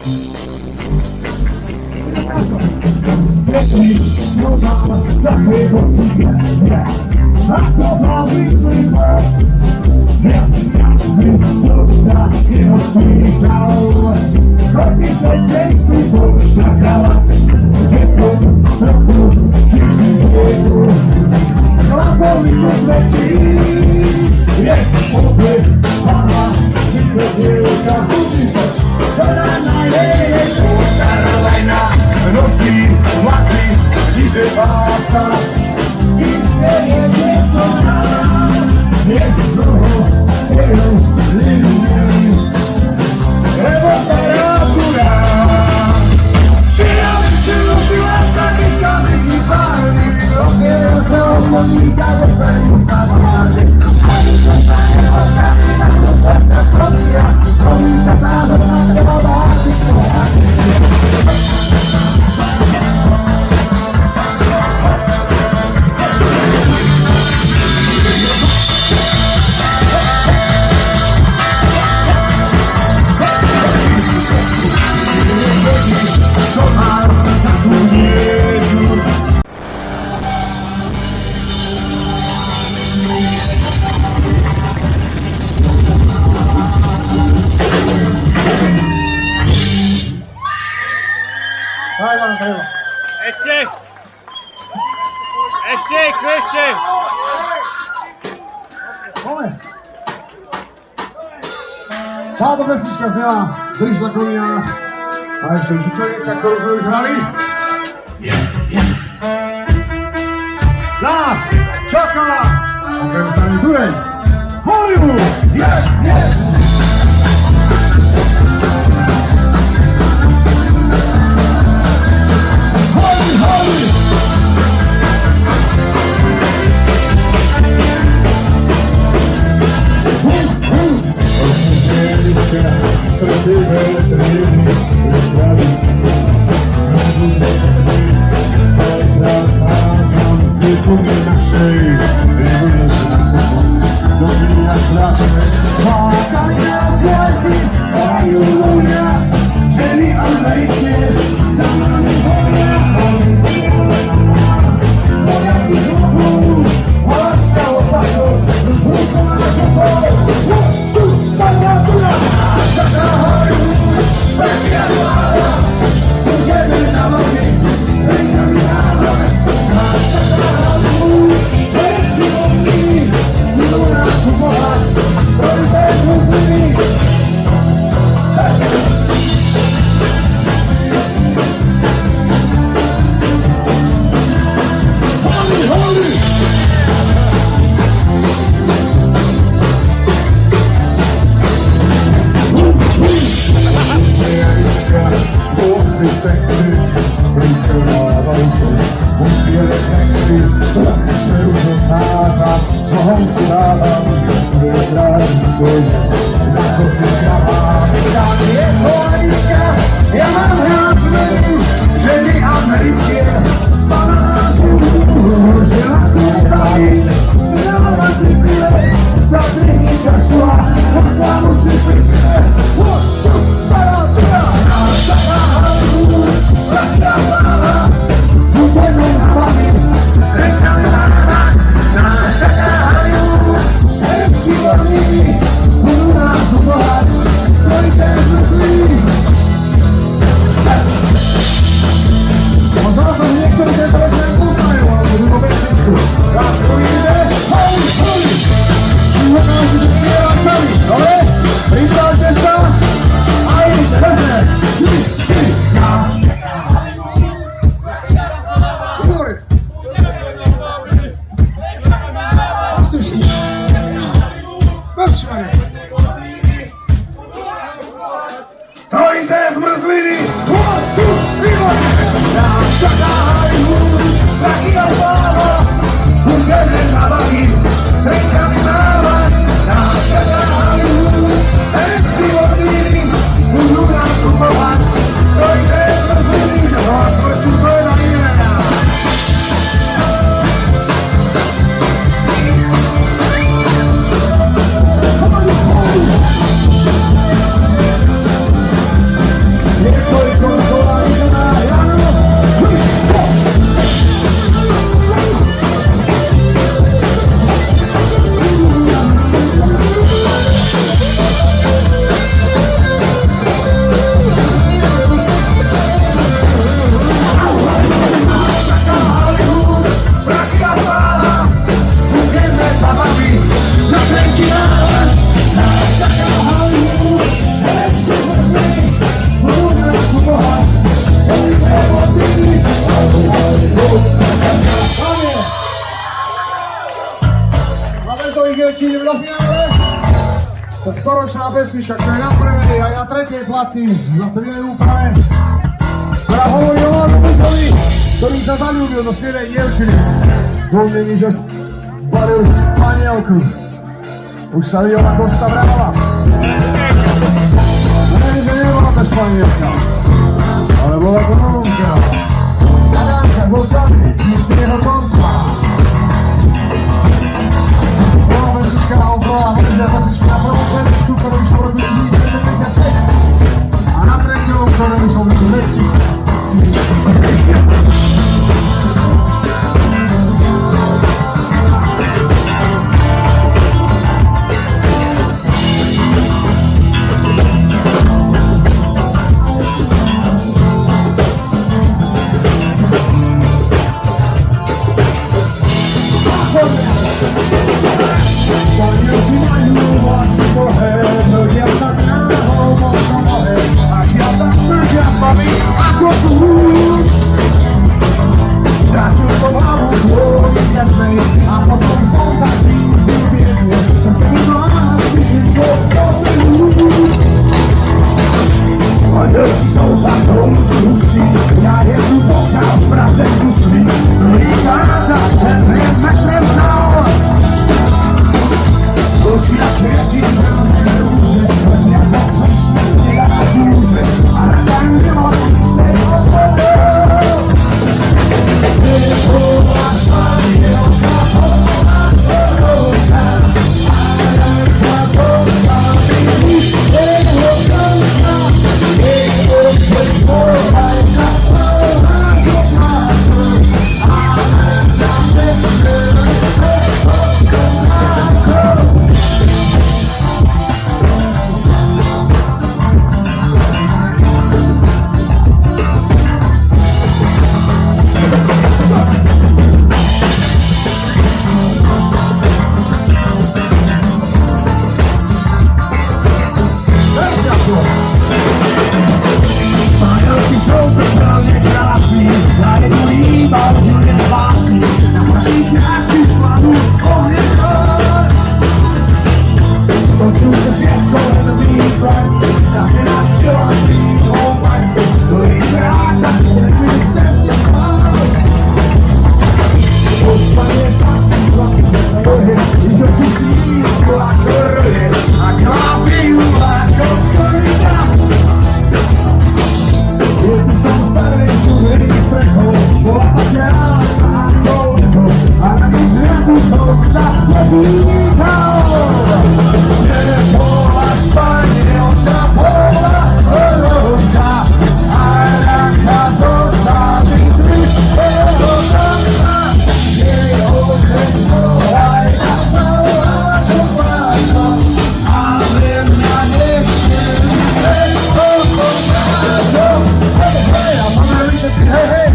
Ešte! Táto pesnička znela Drž na koniach a ešte Žičovieka, ktorú sme už hrali. Nás čaká okrem Starej Turej Hollywood! treći idem do finale. Tak storočná pesnička, ktorá je na prvej a na tretej platný nastavenej úprave, ktorá hovorí o mladom mužovi, ktorý sa zaľúbil do skvelej dievčiny. Dôvnení, že balil Španielku. Už sa videl, ako sa vrala. Nie, že nebola to Španielka, ale bola to Rumunka. Tadánka zo Sady, dnešného konca. Bola pesnička na obrova, možná pesnička na prvú pesničku, ktorú už po roku 1975. A na tretiu, ktorú už som v roku 2000. Hey, hey!